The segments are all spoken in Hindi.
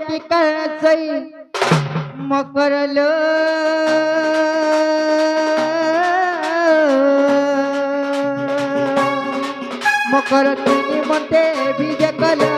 की कर सही मकर लो मकर तुनी मते बीजे कला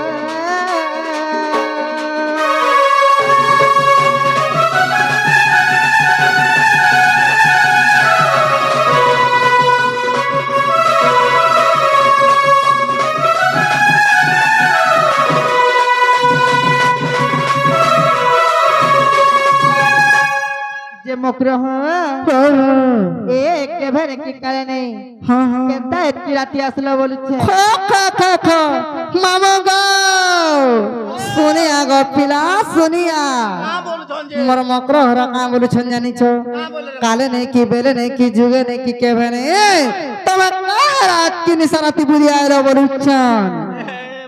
मकर एक भर की करे नहीं केता इतनी राती असला बोलु छे खो मामा गो सुनिया गो पिला सुनिया मोर मकर हरा का बोलु छन जानी छो काले नहीं की बेले नहीं की जुगे नहीं की केभे नहीं तब रात की निशानाती बुरी आयरो बोलु छन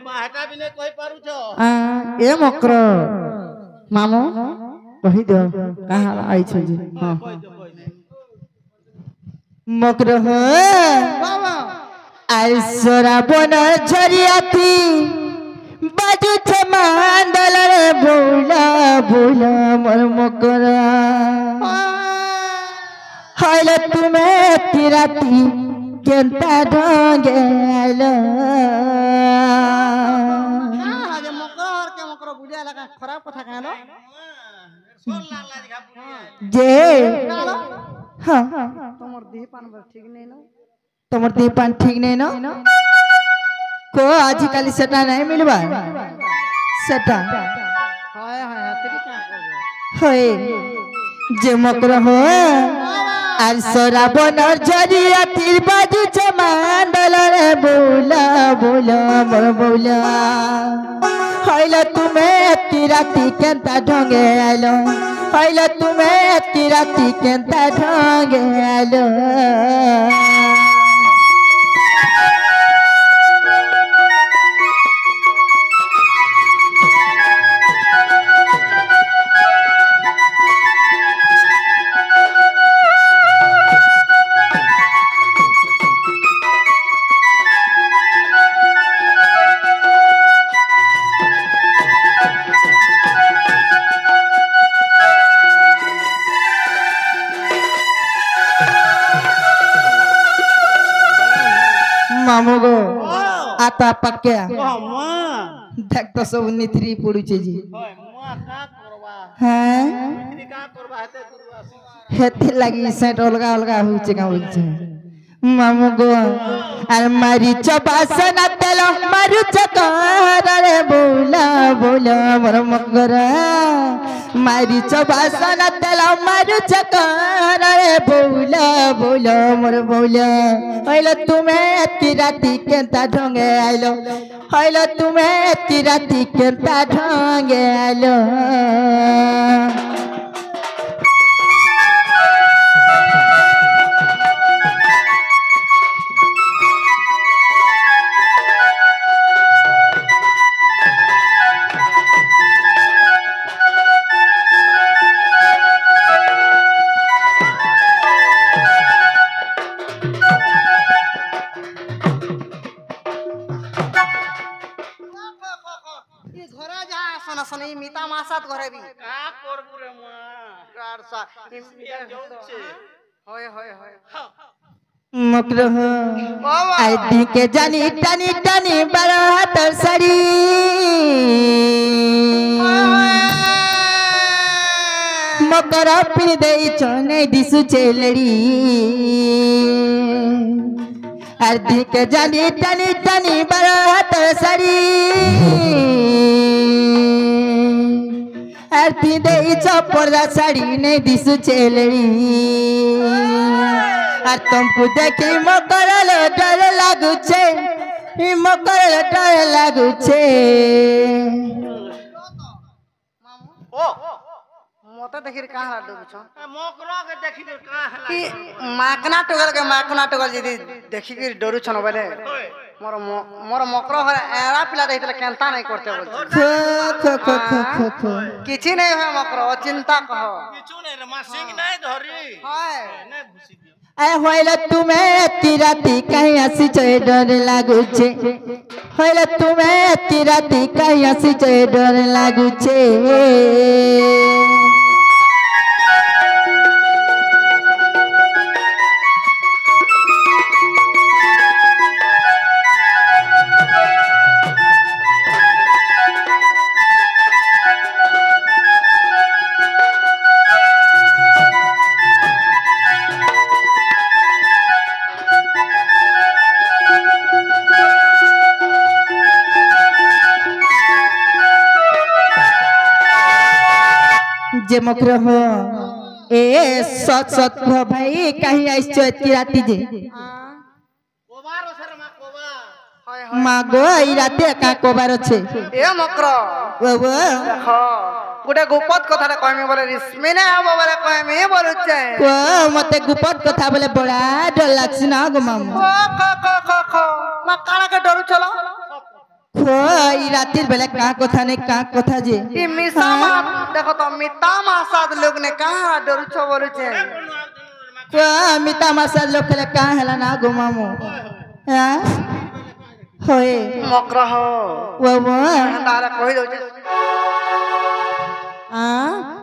माहका बिने कोई पारु छो ए मकर मामो कही दो कहाँ आई छो जी हां मकर आइसरा बन झरियाती बाजू छे मांडल रे बोला बोला मोर मकर हाइले तुम्हें तिराती केंता ढंगे आइलो आज मकर के मकर बुझिया लगा खराब कथा कहलो जे हाँ तोमर देह पान ठीक नहीं ना तोमर देह पान ठीक नहीं ना को आजिकाली सेटा नहीं मिलबा सेटा हाय हाय तेरी क्या कर होए जे मकर हो आर सोरा बनर झरिया तीर बाजू चमांडल रे बोला बोला मोर बोला हाइला तुम्हें तिराती केंता ढंगे आलो हाइला तुम्हें तिराती केंता ढंगे आलो मामू गो आता पक्के देख तो सब निथरी पड़ी छे जी हैं हेती लगी सेट अलगा अलगा हो छे का हो छे मामू गो अरे मारी चबासन तेल मारू चकर रे बोला बोला मोर मकर मारी चबासन तेल मारू चकर रे बोला बोला मोर बोला हइलो तुम्हें तिराती केंता ढंगे आइलो हइलो तुम्हें तिराती केंता ढंगे आइलो सनी मिता मासात घरे भी का करबु रे मा गारसा इम्पिया जोछे होय होय होय मकर आई दी के जानी टानी टानी बड़ा हाथ साड़ी मकर पिन देई चने दिसु चेलड़ी अर्धी के जानी टानी टानी बड़ा हाथ साड़ी आरती देई चपड़ा साड़ी नहीं दिसु चेलड़ी आर तुमको देखी मकर डर लागू छे मकर डर लागू छे ओ मोटा देखि कहां ला डुब छ मकरा के देखि कहां ला कि माकना टोगल जदी देखि के डरू छन बले मोर मकरा हो एरा पिला रहितले केनता नहीं करते बोल खो किछि नहीं है मकरा चिंता कहो किछु नहीं रे मासिंग नहीं धरी हाय नहीं भूसी ए होइले तुमे तिराती कहीं आसी चए डर लागुचे होइले तुमे तिराती कहीं आसी चए डर लागुचे जे मकर हो ए सत सत हो भाई कहीं आइस इतनी राती जे मागो ई राते का कोबार छे ए मकर बाबा देखो गोटे गुपत कथा कहमी बोले रिश्मी ने आबो बोले कहमी बोलुचे को मते गुपत कथा बोले बड़ा डर लागछ ना गो मामा खो मा काना के डरू चलो खो ई रातिर बेले का कथा ने का कथा जे ई मिसामा देखो तो मितामा साद लोग ने कहा डरू छ बोलुचे को मिता मासा लोग के का हला ना गो मामो हां होए मकर हो बाबा तारा कहि दो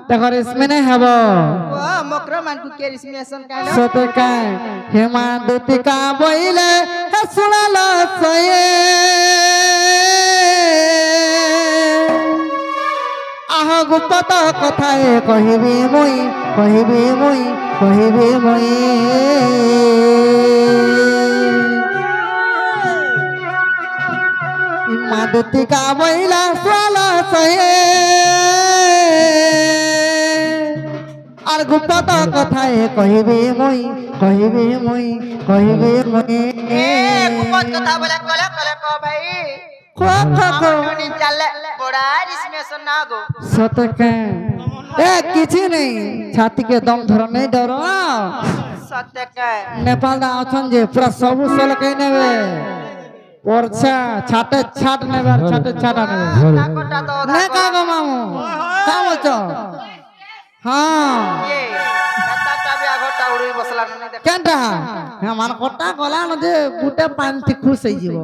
देखो इसमें नहीं हबो ओ मकर मान को के रिसमेशन कालो सोते का हेमा दूती का बोइले हे सुनालो सोये आह गुप्त कथाए कहिबी मुई कहिबी मुई कहिबी मुई मादुती का बोइला सुनालो सोये আর গুপ্ত কথায় কহিবি মই কহিবি মই কহিবি মই ए गुपत कथा बोले कले कले को भाई খো খো খো नी चले बड़ा रिसमेशन ना गो সতকে এ কিছু নেই ছাতিকে দম ধর নেই ডর सत्य का নেপাল দা আছেন যে পুরা সবু সলকে নেবে পরছা ছাটে ছাট নেবে আর ছাটে ছাটা নেবে कोटा तो নে কাগো মামু কা বলছো হ্যাঁ ये कथा भी आगोटा उड़ी बसला नहीं देख কেনটা মান কটা গলা ন যে গুটে পান্তি খুশ হই যাব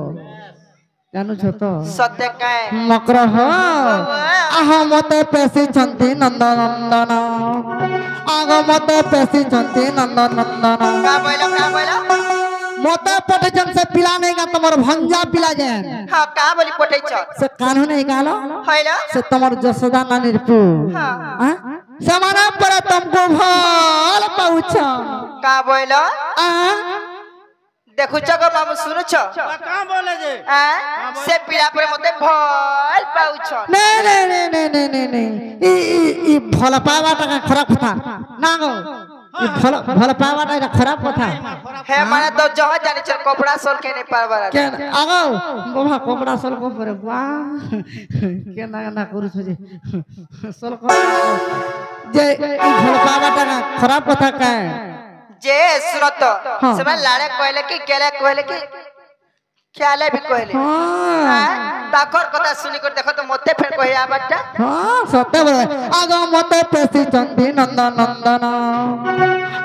জানুছ তো सत्य का মকর হ আহ মতে পেশি ছন্তি নন্দ নন্দন আগ মতে পেশি ছন্তি নন্দ নন্দন का बोला মতে পটেছন সে পিলা নেই গা তোমার ভঞ্জা পিলা যেন हां का बोली पठै छ সে কানু নেই গালো हैला সে তোমার যশোদা নানির পু हां সমানা পরে তুমকো ভাল পাউছ का बोला आ देखु छ गो मामू सुनु छ का बोले जे से पीड़ा पर मते भल पाउ छ নে নে নে নে নে নে নে ই ভাল পাওয়াটা খারাপ কথা না গো ই ভাল পাওয়াটা এটা খারাপ কথা हे माने तो जह जानि छ कपड़ा सोल के नहीं पारबार কেন আগো বাবা কপড়া সল কো পরে বাহ কেন না করছ যে সল কো যে ই ভাল পাওয়াটা খারাপ কথা কা जे सुरत हाँ। समय लाड़े कहले कि केले कहले कि ख्याले भी कहले हां ताकर कथा सुनी कर देखो तो मते फेर कहि आबाटा हां সত্য বলে আগো মতে পেশি চন্দি নন্দন নন্দন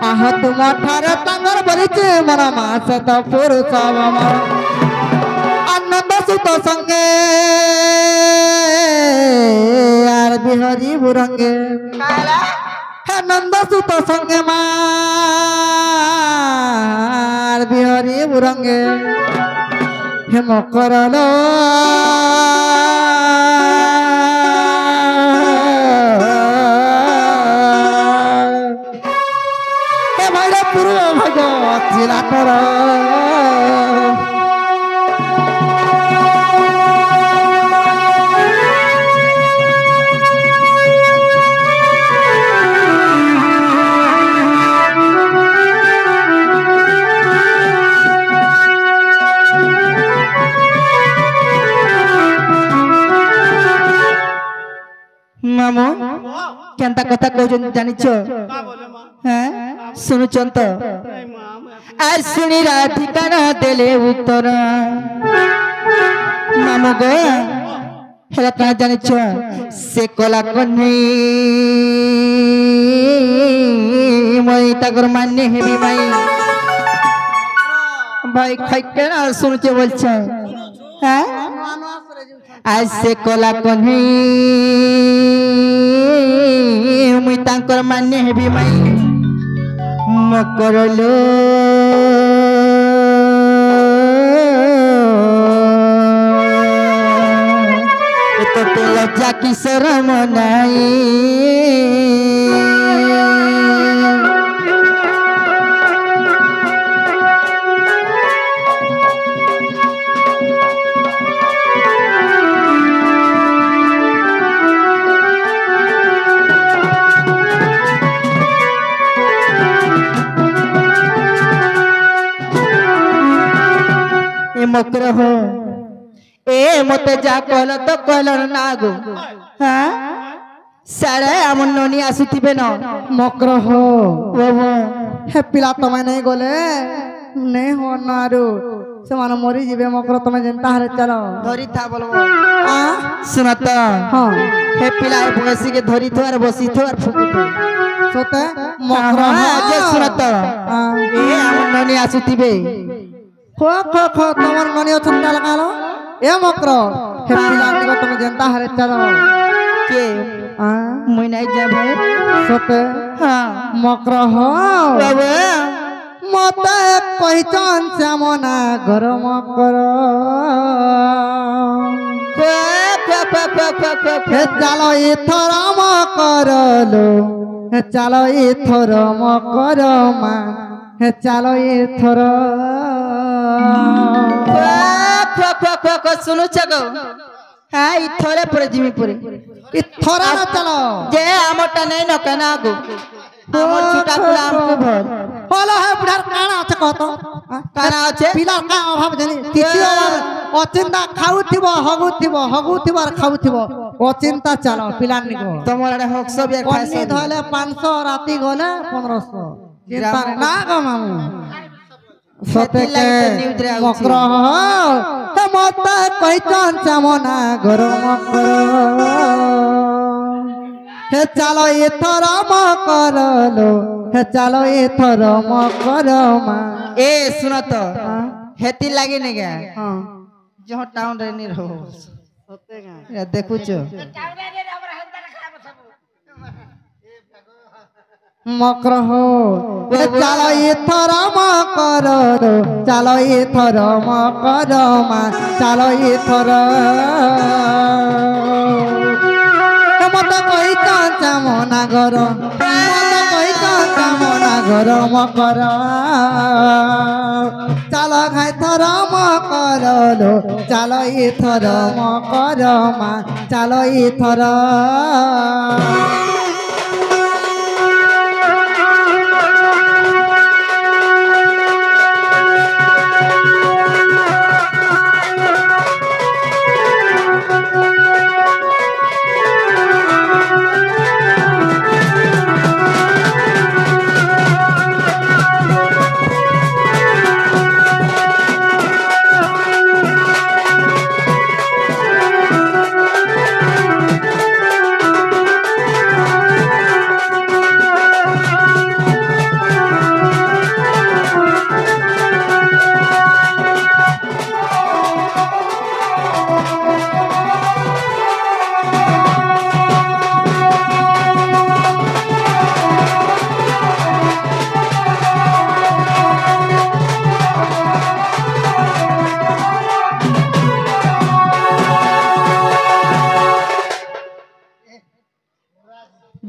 আহ তুম ঠারে তাঙ্গর বলিছে মন মাস তো পুরুষ আমার আনন্দ সুত সঙ্গে আর বিহরি বুরঙ্গে कहला হে নন্দ সুত সঙ্গে মার বিহরি বুরঙ্গে হে মকরল হে ভাইরা পূর্ব ভগত জিলা কর मामू केनता कथा कहजन जानि छ हैं सुनुचन तो আর শুনি রাধিকা না দেলে উত্তর মামু গো হেলা কা জানিছ সে কলা কন্যা মই তাগর মান্য হেবি মাই ভাই খাইকে না শুনছে বলছে হ্যাঁ আইসে কলা কন্হি মুই তাঙ্কর মানে হেবি মাই মকরলো এতো লজ্জা কি শরম নাই মকর হো এ মতে যা কল তো কল না গো হ্যাঁ সারে আমন ননি আসুতিবে না মকর হো বাবা হে পিলা তুমি নেই গলে নেই হো নারু ସେମାନେ ମରି ଯିବେ ମକର ତମେ ଯେନ୍ତା ହାରେ ଚାଲ ଧରି ଥା ବୋଲବো ଶୁଣ ତ ହଁ ହେ ପିଲା ବସିକେ ଧରି ଥୁ ଆର ବସି ଥୁ ଆର ଫୁକୁ ଥୁ ସତେ ମକର ଯେ ଶୁଣ ତ ଏ ଆମନ ନନି আসুতিবে খো খো খো তোমার ননি অছন তাল কালো এ মকর হে পিলা নিগো তুমি যেন্তা হারে চাল কে মুই নাই যাবে সতে হ্যাঁ মকর হো বাবা মতে কইছন শ্যামনা ঘর মকর হে চালো এথর মকরলো হে চালো এথর মকর মা হে চালো এথর শুনুছ গো হ্যাঁ ইথরে পরে জিমি পরে এথর না চালো যে আমটা নেই ন কেন আগো আমার ছুটা কুলা আমকে ভর হলো হে বুড়ার কানা আছে কত কানা আছে পিলা কা অভাব জানি কিছু অচিন্তা খাউথিব হগুথিব আর খাউথিব অচিন্তা চালো পিলা নিগো তোমার আরে হক সব এক কন্নি খাইছে ধলে 500 রাতি গলে 1500 চিন্তা না গো মামু সতেকে মকর হে মতে কইছন চামনা ঘর মকর হে চালো এথর মকরলো হে চালো এথর মকর মা এ শুন তো হেতি লাগি নে গে হ্যাঁ জহ টাউন রে নি রহ সতেকা এ দেখুছ মকর হো হে চালো এথর মকরলো চালো এথর মকর মা চালো এথর মতে কইছন চামনা ঘর মতে কইছন চামনা ঘর মকর চালো খাই থর মকরলো চালো এথর মকর মা চালো এথর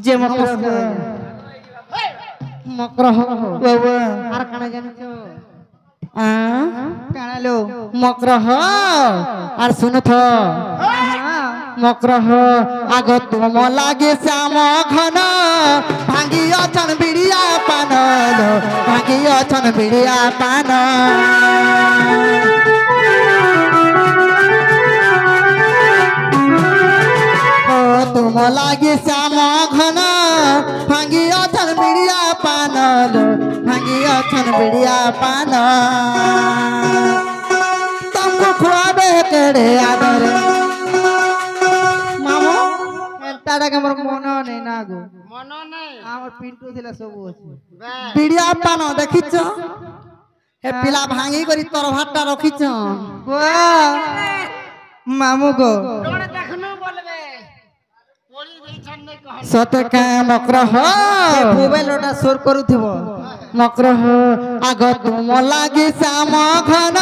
যে মকর মকর হো বাবা আর কানা জানিছো কানালো মকর হো আর শুনো থ মকর হো আগ তুম লাগে শ্যাম ঘন ভাঙ্গি অছন বিড়িয়া পান ভাঙ্গি অছন বিড়িয়া পান তুম লাগে শ্যাম ঘন ভাঙ্গি অছন বিড়িয়া পান ভাঙ্গি অছন বিড়িয়া পান তমকু খুয়াবে কেড়ে আদর মামু এটাকে আমার মনে নেই না গো মনে নেই আমার পিন্টু ছিল সব আছে বিড়িয়া পান দেখিছ ए पिला भांगी करी तोर भातटा रखिछ मामू गो सते का मकर हो मोबाइल ओटा सोर करूथिब मकर हो आग तुम लागी श्याम घन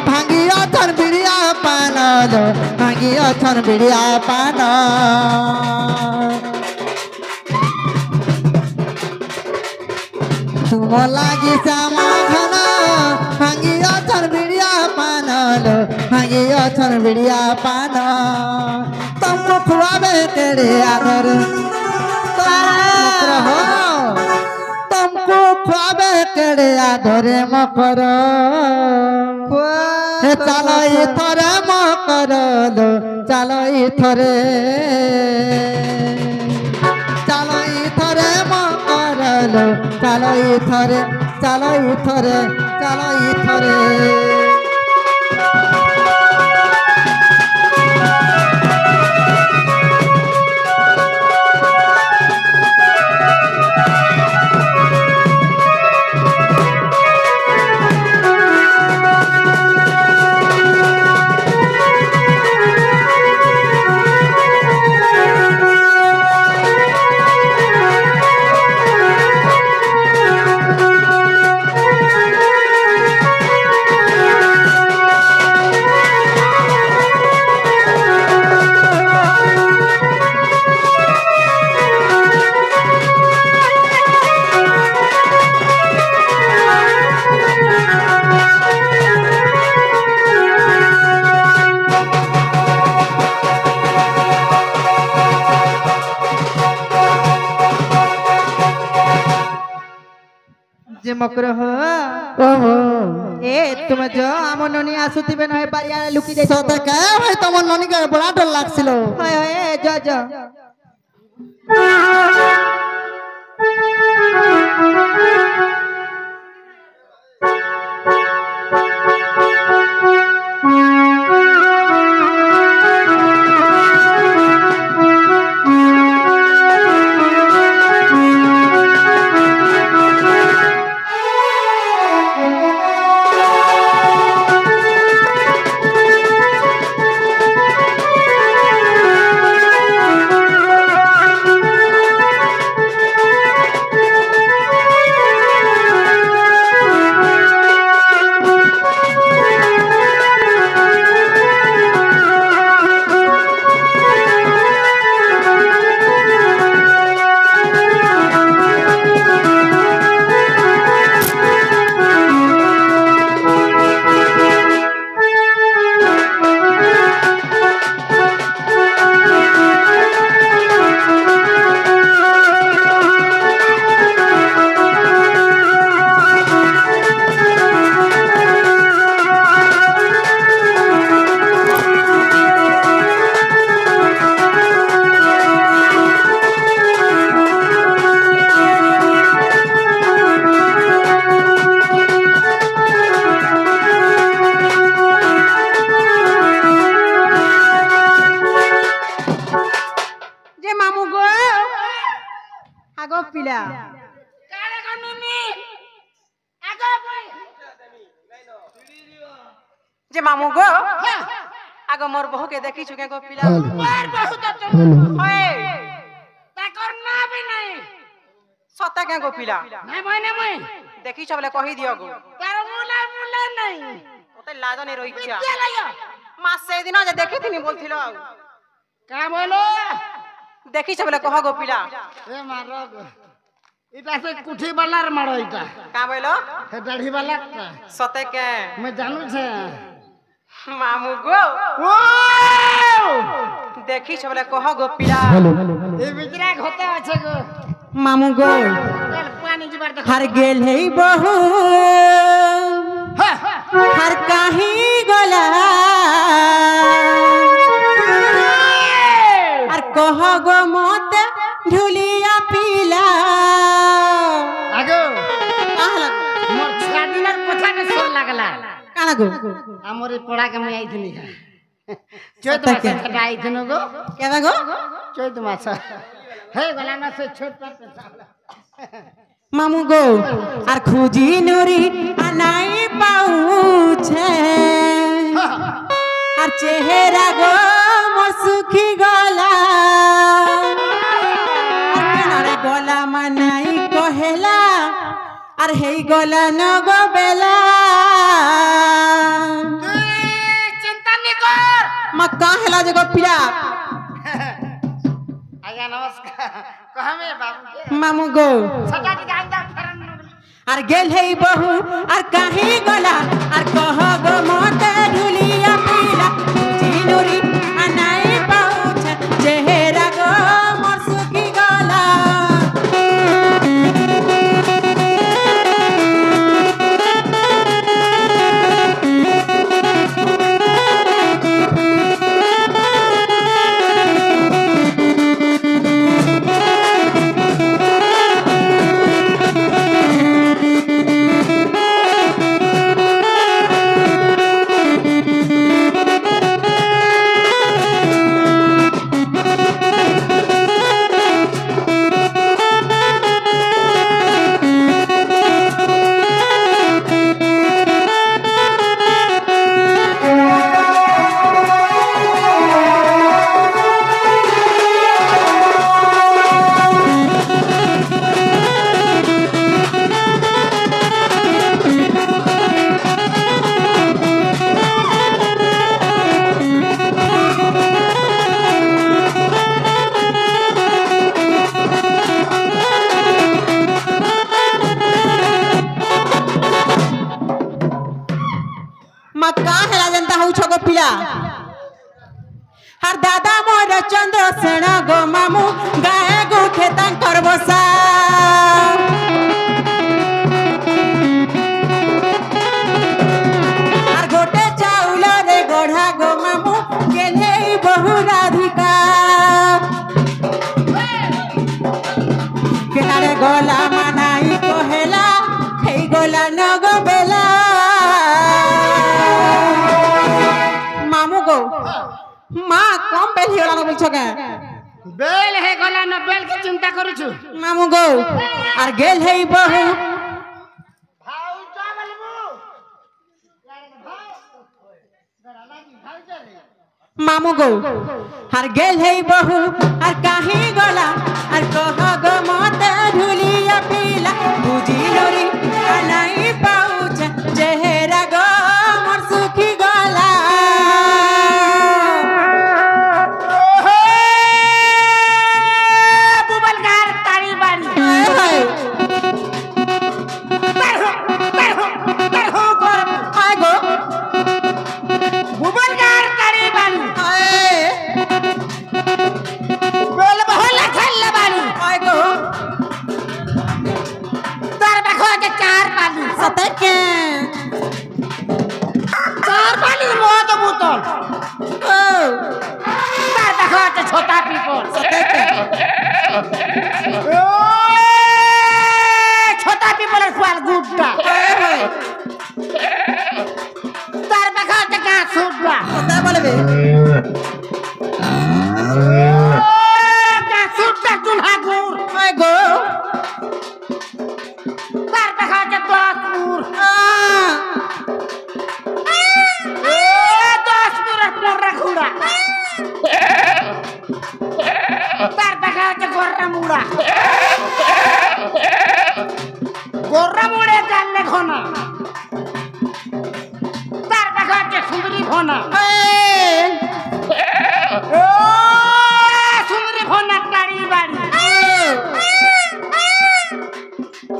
भांगी अछन बिड़िया पान लो भांगी अछन बिड़िया पान तुम लागी श्याम घन भांगी अछन बिड़िया पान लो भांगी अछन बिड़िया पान तुम खुआबे तेरे आदर मकर हो तुमको खुआबे तेरे आदरे मकर हे चलो इथरे मकर लो चलो इथरे चलो इथरे मकर लो चलो इथरे चलो इथरे चलो इथरे जे मकर हो ओहो ए तुम जो आम ननी आसुतिबे नहे बारिया लुकी जाई सते का भाई तमन ननी के बड़ा डर लागसिलो हाय हाय जा जा पिला जे मामू गो आगो मोर बहू के देखी छुके गो पिला मोर बहू त ओए ताकर ना भी नहीं सता के गो पिला नहीं मैं देखी छबले कहि दियो गो तार मुला मुला नहीं ओते लाज नहीं रही क्या मां से दिन जे देखी थी बोलथिलो का बोलो देखी छबले कह गो पिला ए मारो गो इटा से कुठी वाला रे मारो इटा का बोलो हे दाढ़ी वाला सते के मैं जानू छे मामू गो ओ देखी छबले कह गो पिला ए बिजरा होते আছে गो मामू गो चल पानी जीवार देख हर गेल है बहू हर काही गोला हर कह गो मत ढुलिया पीला आगो मोर छा दिनर कथा के सोर लागला काना गो हमरे पड़ा के मैं आई थी चोत मास छटा आई थी गो केना गो चोत मास हे गला न से छोट पर মামু গো আর খুঁজি নুরি আর নাই পাউছে আর চেহারা গো মোর সুখী গলা আর কেনারে গলা মানাই কহেলা আর হেই গলা নগ বেলা চিন্তা নি কর মা কাহেলা যে গো পিয়া আজ্ঞা নমস্কার কহমে বাবু মামু গো সজা দিকে আন্দা ফেরন আর গেল হেই বহু আর কাহি গলা আর কহ গো মতে ঢুলিয়া পিলা জিনুরি আনাই পাউছে চেহারা গো মোর সুখী গলা মা কাহেলা জেন্তা হউছ গো পিলা আর দাদা মোর চন্দ্র সেন গো মামু গায়ে গো খেতাঙ্কর বসা আর গোটে চাউল রে গড়া গো মামু গেলে বহু রাধিকা কেনারে গলা মানাই কহেলা হেই গলা নগ বেলা মামু গো মা কম বেল হিওলা ন বলছ কে বেল হে গলা না বেল কি চিন্তা করুছু মামু গো আর গেল হেই বহু ভাউ যা বলবু মামু গো আর গেল হেই বহু আর কাহি গলা আর কহ গো মতে ঢুলিয়া পিলা বুঝি নরি আনাই পাউছে চেহারা গো মোর সুখী গলা বুবল গার তাড়ি বাড়ি তার হো কর আয় গো বুবল গার তাড়ি বাড়ি আয় বেল বহলা খেললা বাড়ি আয় গো তার দেখো যে চার পালি সতে কে চার পালি মদ বোতল ও তার দেখো যে ছোটা পিপল সতে কে ছোটা পিপলের ফুয়াল গুড্ডা তার দেখো যে গা সুড্ডা সতে বলবে গা সুড্ডা চুলহা গুড় আয় গো তার দেখো যে দশপুর দশপুরের পরে ঘুরা তার দেখা হচ্ছে গররা মুড়া গররা মুড়ে জানলে ঘনা তার দেখা হচ্ছে সুন্দরী ঘনা সুন্দরী ঘনা টাড়ি বাড়ি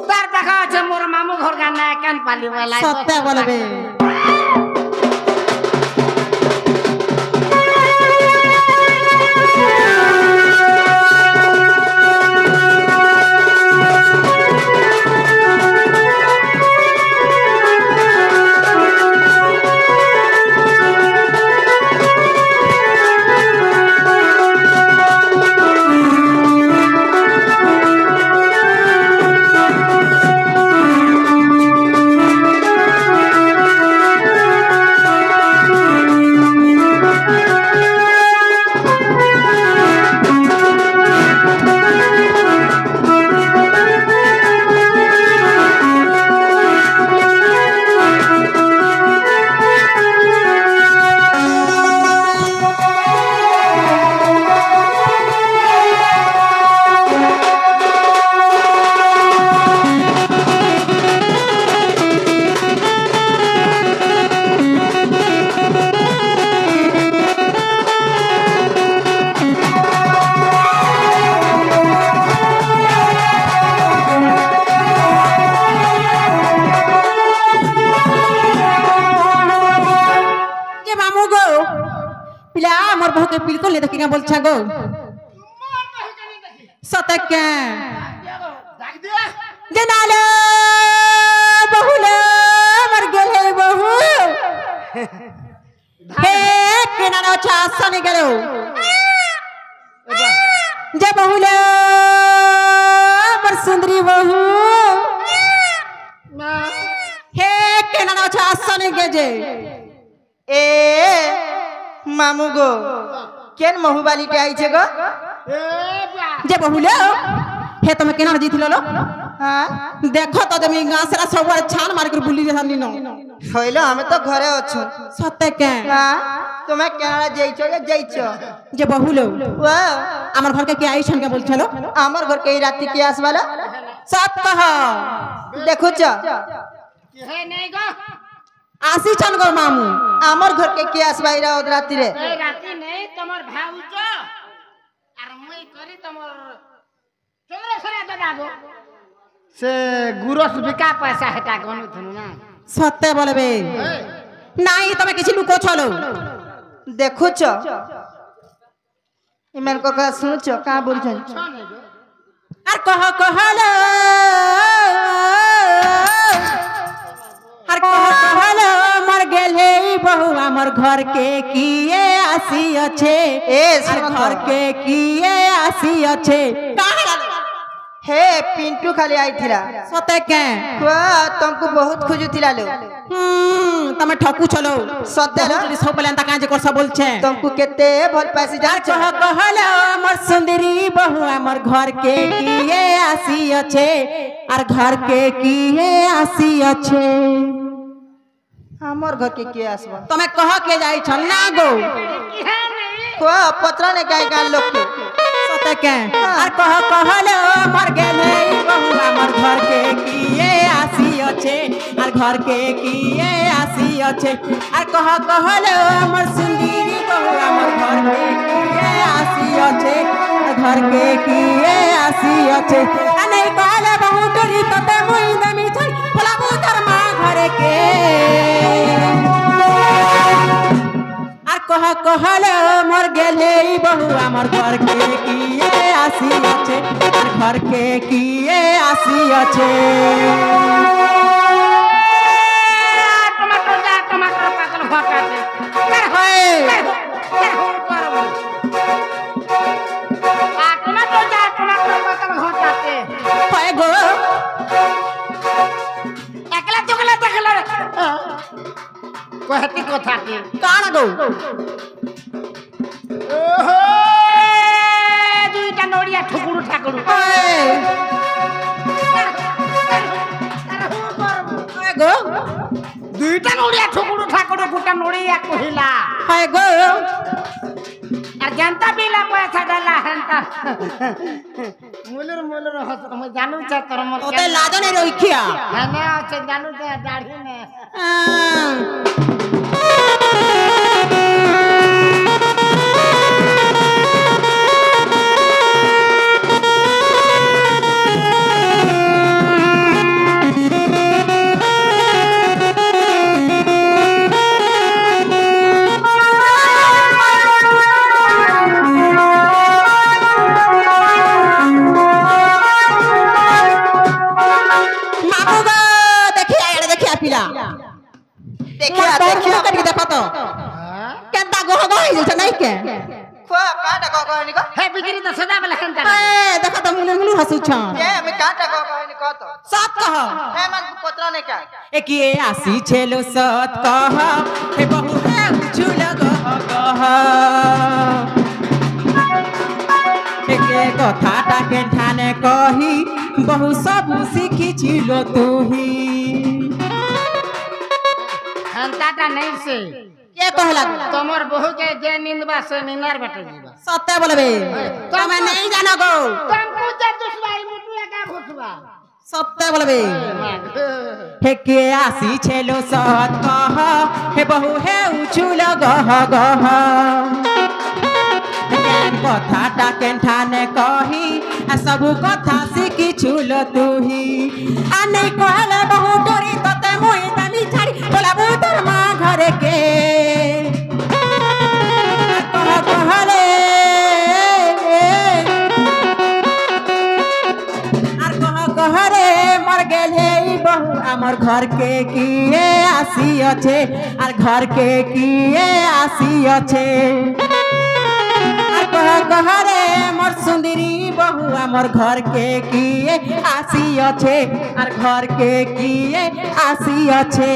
তার দেখা হচ্ছে মোর মামু ঘর গানা কান পালি বেলায় সতে বলবে बिल्कुल नहीं देखी बोल छा गो सत के जनाले बहुले मर गेले बहु हे केना छा सने गेलो जे बहुले मर सुंदरी बहु हे केना छा सने गेजे ए मामू गो केन महुबाली के आई छे गो जे बहुले हे तुम केना जीथिलो लो हां देखो तो जमी गासरा सब छान मार कर बुली रहनी नो होइलो हमें तो घरे अछु सत्य के हां तुम्हें केना जइछो या जइछो जे बहुलो वाह हमर घर के के आई छन के बोल छलो हमर घर के ई राती के आसवाला सत कह देखो छ हे नहीं गो आसी छन गो मामू हमर घर के आसवाई रा राती रे ए राती नहीं तमर भाउज आर मुई करी तमर चोरे सरा दादा गो से गुरस बिका पैसा हटा गनु थनु ना सत्य बोलबे नाही तमे किछि लुको छलो देखो छ इमन को का सुन छ का बोल छ आर कहलो आर कहलो मर गेले बहु हमर घर के किए आसी अच्छे ए आर घर के किए आसी अच्छे हे पिंटू खाली आई थिला सते के वाह तुमको बहुत खोजुतिला लो तमे ठकू चलो सते लो सब पहले अंता काजे कर सब बोल छे तुमको केते भल पैसे जा आर कहलो हमर सुंदरी बहु हमर घर के किए आसी अच्छे आर घर के किए आसी अच्छे हमर घर के आसवा तमे कह के जाई छ ना गो को पत्रा ने गाय गाल लोग के सते के आर कहलो मर गेले बहु हमर घर के किए आसी अच्छे आर घर के किए आसी अच्छे आर कहलो हमर सुंदरी बहु हमर घर के किए आसी अच्छे आर घर के किए आसी अच्छे आ नहीं कहले बहु करी तते मुई दमी छै भला बुतर मा घर के आर कहलो मर गेले बहु हमर घर के किए आसी अच्छे आर घर के किए आसी अच्छे टमाटर पाकल भकाते कर होय आ टमाटर पाकल भकाते होय गो एकला चुगला देखला कहती কথা কি काण गो ओहो দুইটা নড়িয়া ঠুকুরু ঠাকুরু होय होय गो দুইটা নড়িয়া ঠুকুরু ঠাকুরু গুটা নড়িয়া কহিলা होय गो আর জানতা বিলা পয়সা দেলা হেনতা মুলুর হস মই জানু চা তোর মত ওতে লাজো নাই রইখিয়া হ্যাঁ না আছে জানু চা দাড়ি নে देखिया कटी देखो तो केंता गोह गोह ही जैसे नहीं के को काटा को निको हे बिजली तो सदा वाला हेनता ए देखो तो मुनु हसु छ ए मैं काटा को निको तो सात कह हे मन पत्रा ने क्या एक ये आसी छेलो सत कह हे बहु है झूल गह एक कथाटा के ठाने कही बहु सब सीखी छिलो तुही हेनताटा नहीं से के कहला तमर बहु के जे निंदबा से निनार बेटे जीवा सत्य बोलबे तुम्हें नहीं जानो गो तुमको जे दुश्मनी मुटुया का भूतबा सत्य बोलबे हे के आसी छेलो सत कह हे बहु हे उछुल गह गह कथाटा केठाने कही आ सबु कथा सिखी छुल तुही आ नहीं कहले बहु डोरी तते मुई तनी छाड़ी बोला बुतर मा घरे के कहले আমার ঘরকে কিয়ে আসিଅছে আর ঘরকে কিয়ে আসিଅছে আর কহ কহরে মোর সুন্দরী বহু আমার ঘরকে কিয়ে আসিଅছে আর ঘরকে কিয়ে আসিঅছে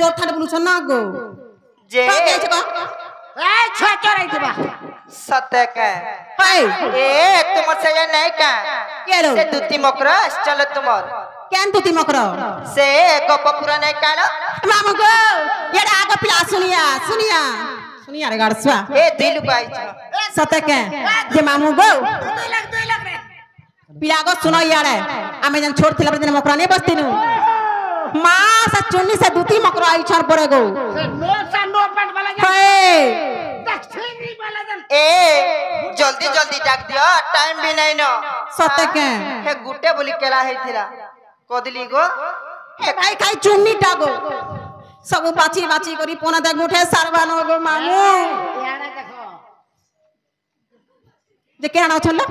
चोर ठाणे बोलू ना गो जे ए छोचो रही थी बा सत्य का हाय ए तुम से ये नहीं का केलो से दुती मकरस चलो तुमर केन तुती मकरो से गप पूरा नहीं का ना मामा गो येडा आगो पिला सुनिया सुनिया सुनिया रे गाड़सवा ए दिल पाई सत्य के जे मामू गो 2 लाख रे पिला गो सुनो यारे आमे जन छोड़ थिला दिन मकरा नहीं बसतिनु मां सा चुन्नी से दुती मकरो आई छर पड़े गो से नो पेंट वाला हाय दक्षिणी वाला जन ए जल्दी जल्दी डाक दियो टाइम भी नहीं नो सत्य के हे गुटे बोली केला है थिला कोदली गो हे भाई खाई चुन्नी टागो सब बाची बाची करी पोना दे गुठे सरबानो गो मामू यारा देखो जे केना छल्ला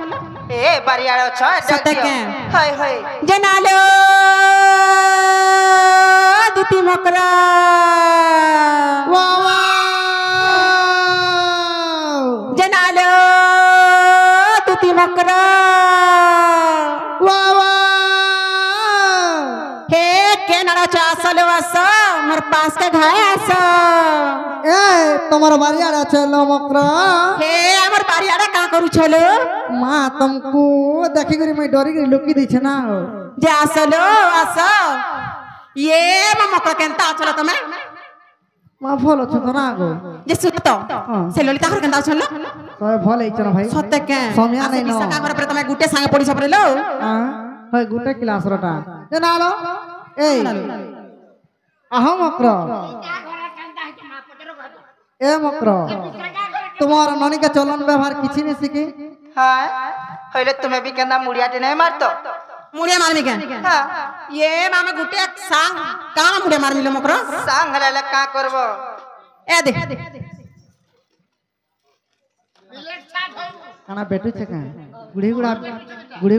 ए बारियाड़ो छ सत्य के हाय हाय जनालो दुती मकरा वाह वाह जनालो दुती मकरा वाह वाह हे केना चासलो आस मोर पास के घाय आस ए তোমার বাড়ি আর আছে লমকরা हे हमर बारियाडा का करू छलो মা तुमको দেখি করে মই ডরি করে লুকি দিছে না जे आसलो आस ये ममका केनता चलो तमे মা ভালো আছো তো না গো जे सुतो से ललिता घर केनता छलो তবে ভালো হইছ না ভাই सत्य के সময়া নাই ন का घर पर तमे गुटे संगे पड़ी छपरे लो হয় গুটে ক্লাস রটা এ না লো এই আহো মকরা क्या घोड़ा कांदा है मां पटरो कहतो এ মকরা তোমার ননিকে চলন ব্যবহার কিছু নেই শিখি हां हइले तुम्हें भी केना मुड़िया टे नहीं मारतो मुड़िया मारमी के हां ये मामे गुटे सांग काना मुड़िया मारमी लो मकरो सांग हलाला का करबो ए दे बिलेट स्टार्ट हो কানা বেটু ছে কা গুড়ি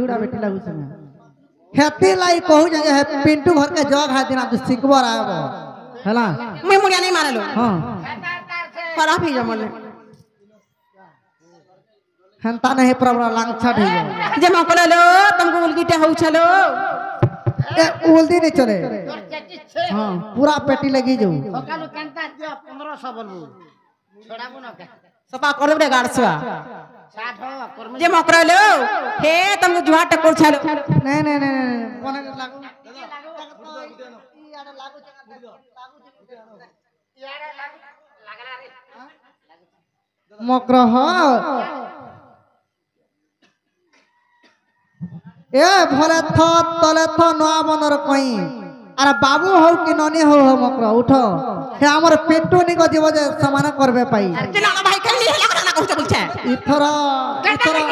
গুড়া বেটি লাগু ছে না হেতি লাই कहू जे है पिंटू घर के जग है दिना तू सिखबर आबो हला मैं मुड़िया नहीं मारे लो हां खराब ही जमले हंता नहीं प्रबरा लांगछा ढे जाओ जे मकलो लो तुमको उलगीटे हो छलो ए उल्दी नहीं चले तोर चची छे हां पूरा पेटी लगी जाऊ होकालो कांदा दियो 1500 बोलबो छोड़ाबो न के सपा करब रे गाड़सवा 60 हो कर्म जे मकरो लो हे तुमको जुहा टकोर छलो नहीं नहीं नहीं कोने लागू मकरह ए भले थ तले थ नआ बनर कई अरे बाबू हो कि ननी हो मकरह उठ हे हमर पेटो निको जीव जे समान करबे पाई जे ना भाई कहीं हेला करा ना कहू बोलछे इथरा इथरा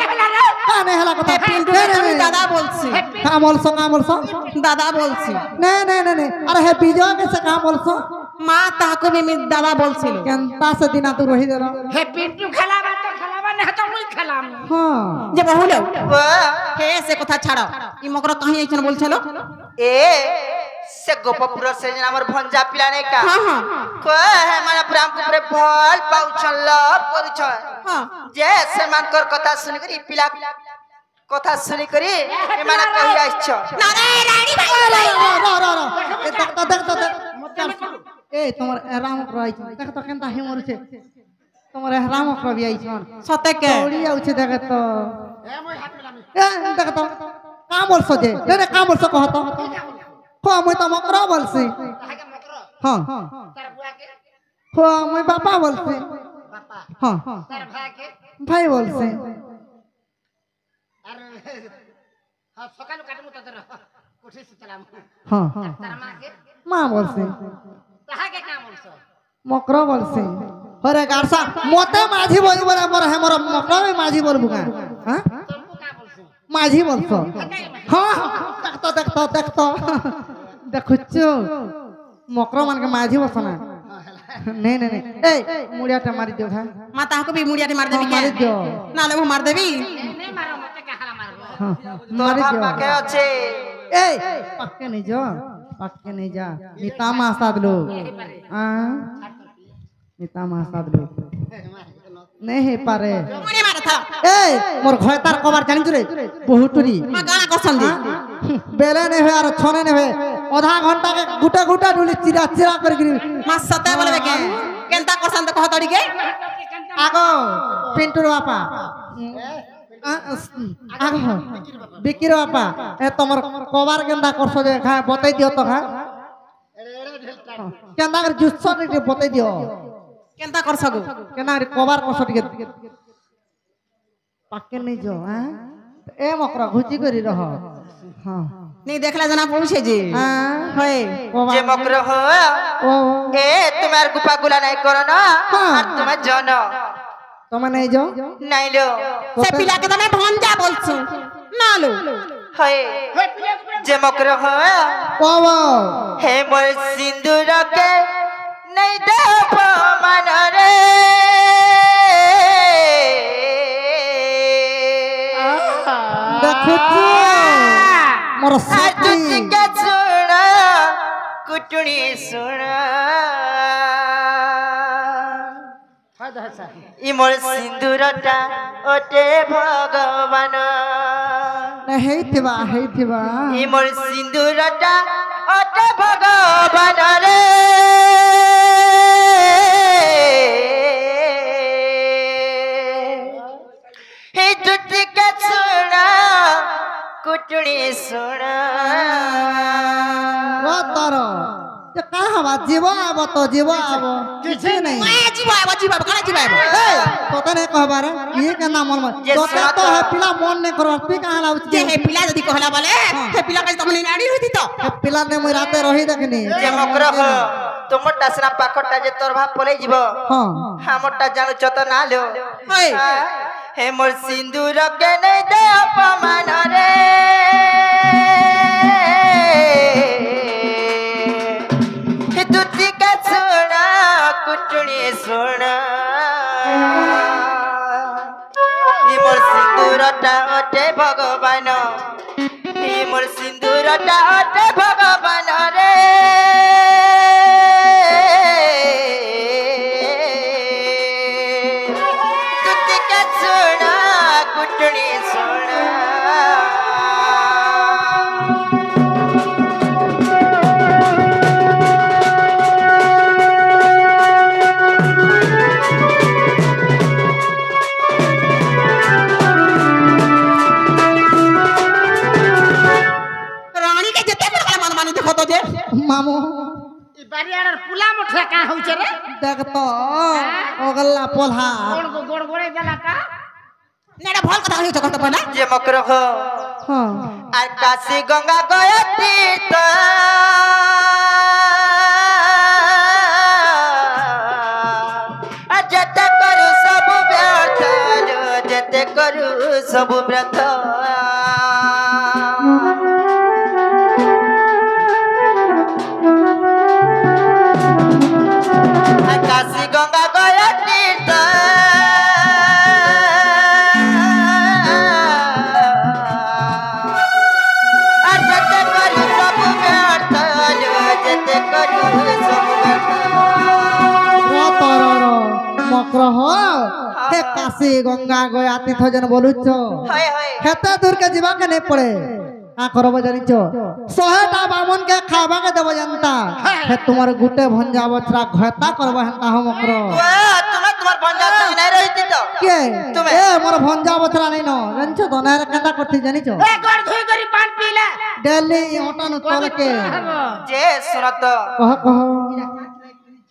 काने हेला कथा पिंटू तुम दादा बोलছি काम बोलसो दादा बोलছি नहीं नहीं नहीं अरे हे बीजो के से काम बोलसो মা তাকো আমি দাদা বলছিল केनता से दिना तू रही देरा हे पिंटू खलाबा तो खलाबा नहीं तो मुई खलाम हां যে বহুলো वाह हे से কথা ছাড়ো ই মকর কहीं আইছন বলছিল ए से गोपपुर से हमर भंजा पिला नहीं का हां हां को है माने प्रेम को प्रे भल पाउछन लव करूछ हां जे समान कर कथा सुनि करी पिला कथा सुनि करी ए माने कहि आइछ ना रे रानी भाई ए देख ए तुम्हार राम कराई देख तो केनता हे मरु छे तुम्हार राम करबी आई छन सते के दौड़ी आउ छे देख तो ए मुई हाथ मिलामी ए देख तो काम बोलसो जे रे काम बोलसो कह तो को मुई तो मकरा बोलसी ताके मकरो हां तार बुआ के हो मैं बापा बोलते बापा हाँ तार भाई के भाई बोलते আর হ্যাঁ সকালে কাটমু তোদের কোঠি সুতলাম हाँ তার মাকে माँ बोलते তাহাকে কাম বলছো मकरा बोलते अरे गारसा मोते माझी बोल बराबर है मोर मकरा में माझी बोल बुका हाँ তোরকু কাম বলছো माझी बोलतो हाँ देखतो देखुचो मकरा मान के माझी बसना नहीं नहीं नहीं ए मुड़िया टा मारी दियो था माता को भी मुड़िया मार देबी मारी दियो ना ले मार देबी নেই মারো মতে কাহালা মারবো हाँ मारी दियो ए पक्के नहीं जा नीता मां साथ लो हाँ नीता मां साथ लो नहीं पारे मुड़िया मार था ए मोर घर तार कबार जानी रे बहुतरी मा गाना करसन दी बेले नहीं हुए और छोने नहीं हुए आधा घंटा के गुटा गुटा डुली चिरा चिरा कर गिरी मा सते बोलबे के केनता करसन त कहतड़ी के आगो पिंटू रो बापा आगो बिकिर बापा ए तमर कबार गेंदा करसो जे खा बतई दियो तो खा केंदा कर जुस्सो रे बतई दियो केनता करसगु केना रे कबार करसो टिके पक्के नहीं जो हां ए मकरा घुची करी रहो हां नहीं देखला जना पहुंचे जी हां होय যে মগ্র হো ओ এ তোমার গুপা গুলা নাই করো না আর তোমার জন तुम्हें नहीं जो নাইলো से पिला के तने भंजा बोलछु ना लो হয় যে মগ্র হো ओ वो হে মোর সিন্দুরকে নাই দেব মান রে देखो मोर আর साथी তুতিকে শুন কুটুনি শুন ই মোর সিন্দুরটা ওটে ভগবান नहीं थिबा ই মোর সিন্দুরটা ওটে ভগবান রে হে তুতিকে শুন কুটুনি শুন रो तारो ये कहां बा जीवा आबो तो जीवा आबो किछि नहीं मैं जीवा कने जीवा ए तो तने कहबा रे ये के नाम मन ये तो सुना तो तो। है पिला मन ने करो पी कहां लाउ जे हे पिला जदी कहला बोले हे पिला के तमने नाड़ी होती तो पिला ने मैं राते रही देखनी যে মগ্র হ তোমারটা সিনা পাখরটা যে তোর ভাব পলাই যাব हां আমারটা জানুছ তো না লো होय হে মোর সিন্দুর কে নাই দে অপমান রে হে তুতি কে শুনা কুটুনি শুনা ই মোর সিন্দুরটা ওটে ভগবান ই মোর সিন্দুরটা ওটে ভগবান রে তুতি কে শুনা কুটুনি শুনা रानी के जते पर मन मानी देखो तो जे मामू ই বাড়িয়ার পুলা মুঠে কা হইছে রে देख तो ओगल्ला पोल्हा গোড় গোড়ে গেলা কা नेड़ा भल कथा होई कहत पना যে মগ্র হ हां আর কাশী গঙ্গা গয়া তীর্থ আর যেতে করু সবু ব্যর্থ যেতে করু সবু ব্যর্থ আর কাশী গঙ্গা গয়া তীর্থ আর যেতে করু সবু ব্যর্থ যেতে করু সবু ব্যর্থ रो तारो रो मकर हो हे काशी गंगा गया तीर्थ जन बोलुछ হয় হয় हेते दूर के जीवा के नहीं पड़े आ करब जानिछ 100टा बामन के खाबा के देब जनता हे तुम्हारे गुटे भंजा बचरा घता करब हंता हम मकर তুমি তোমার ভঞ্জা তুমি নাই রহিতি তো के तुम्हें? ए मोर भंजा बचरा नहीं न जानछ तो नार केंदा करती जानिछ এ গোড় ধুই করি পান পিলে डेली ओटा न तोल के যে শুনো তো कह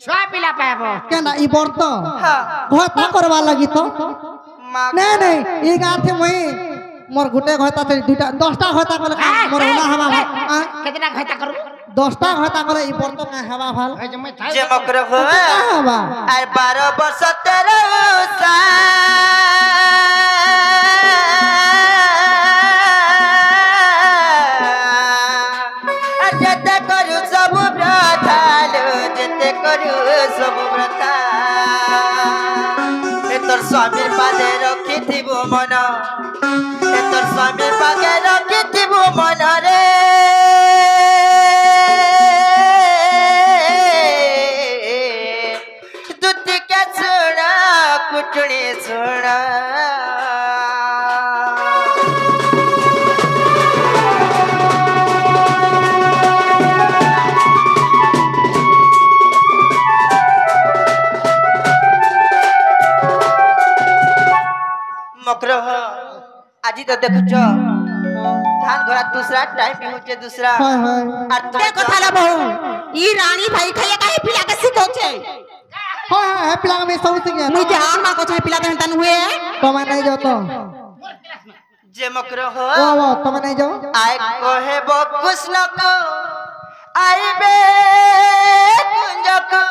छुआ पिला पाएब केना ई बर्त हाँ घता करवा लगी तो माँ नहीं नहीं ई गाथे मुई मोर गुटे घता से दुटा 10टा घता करे मोर ओला हवा कितना घटा करू 10टा घता करे ई बर्त का हवा भाल जे मकर हो हवा আর 12 বর্ষ 13 আর যেতে করু সবু ব্রতালো যেতে করু সবু ব্রতা এ তোর স্বামীর পাদে রখিথিবু মন এ তোর স্বামীর পাদে রখিথিবু মন রে দুটিকে ছোড়া কুটুনি ছোড়া मकर आज तो देखुच धान घोड़ा दूसरा टाइम भी होचे दूसरा हाय हाय আর के তুমি कथा ला बहू ई रानी भाई खाया काहे पिला के सिखौछे हाय हाय पिला में सब से गया मुई जे आन मा को छे पिला के तन हुए तो मैं नहीं जाओ तो जे मकर हो वो तो मैं नहीं जाओ आय कोहे बो कृष्ण को आईबे कुंज को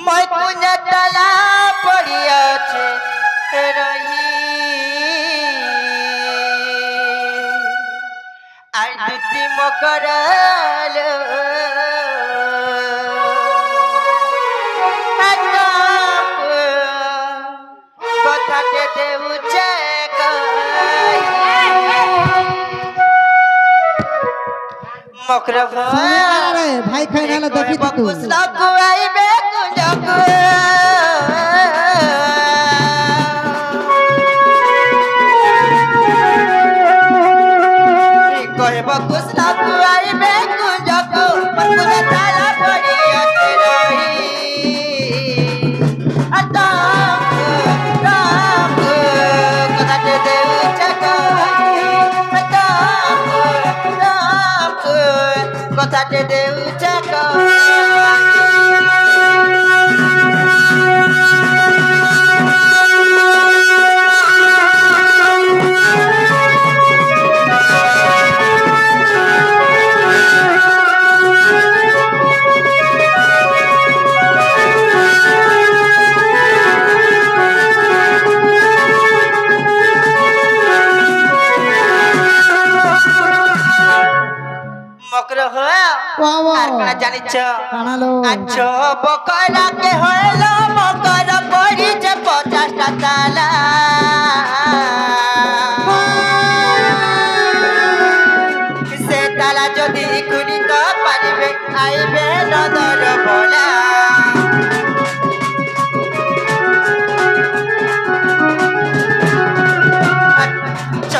मैं कुंज तला पड़िया छे रही आय दुती मकरल কথাতে দেউছে মকর अरे भाई खाई ना देखी तू কুসলাকু আইবে কুঞ্জকু কহিব কুসলাকু আইবে কুঞ্জকু মকুল তালা পড়ি আছে রহি কথাতে দেউছে মকর হয় वाह वाह আর কোনা জানিছ खाना लो আচ্ছ বকরা কে হইল মকর পড়ি যে 50টা তালা সে তালা যদি খুলি তো পারিবে আইবে নদর বলা আচ্ছ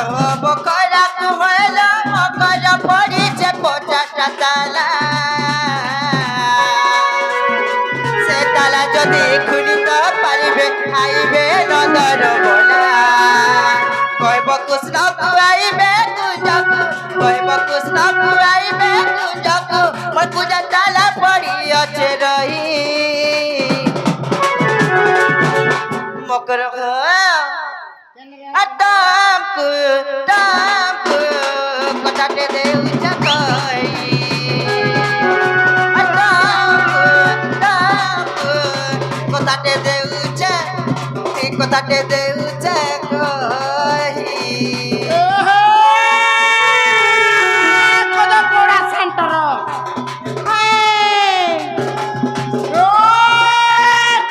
বকরা কে হইল মকর পড়ি যে 50টা তালা সে তালা যদি খুলি তো পারিবে আইবে নদর বলা কইব কৃষ্ণকু আইবে কুঞ্জকু কইব কৃষ্ণকু আইবে কুঞ্জকু মোর পূজা তালা পড়ি আছে রহি মকর আদামকু দামকু কথাতে দেউছে কই কথাতে দেউছে কথাতে দেউছে কহি কদম পড়া সেন্টার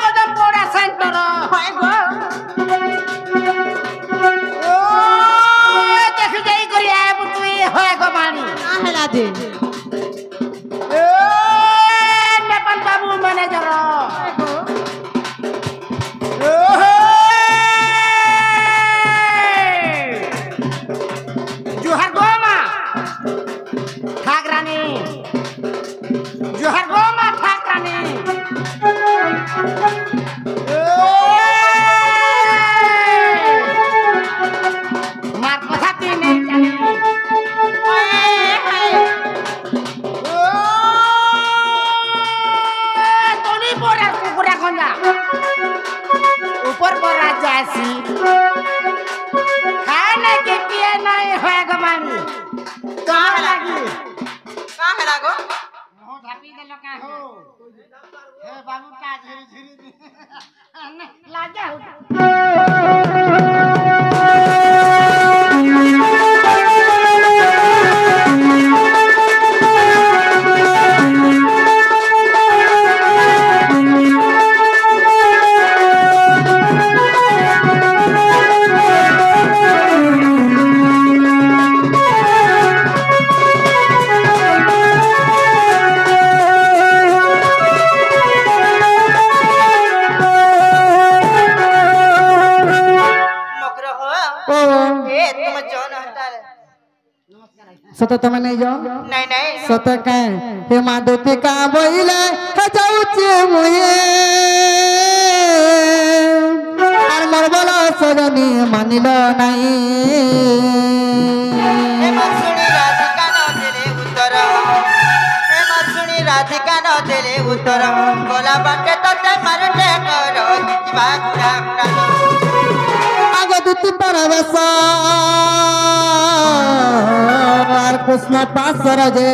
কদম পড়া সেন্টার হয় গো দেখি যাই করি আইব তুই হয় গো বাড়ি आहेला जे नेपाल बाबू ম্যানেজার जुहार गोमा ठाकरानी जुहार गोमा ठाकरानी मार কথা তুই নেই জানি कहाँ लगी कहाँ है लागो मुंह ढापी दे लगा हो हे बाबू का झिरी झिरी लाजा हो मकरो हो ओ ए तुम जौन हटा रे सत तमे नहीं जाओ नहीं नहीं सत काय हे माधुती का बोइले हे जाउचे मुए আর মোর বলা সজনী মানিল নাই हे मसुणी राधिका न देले उत्तर हे मसुणी राधिका न देले उत्तर गोला बाटे तते मारते करो जीवा गुड़ा गुड़ा আগ দুতি পরবেশ আর কৃষ্ণ পাশর যে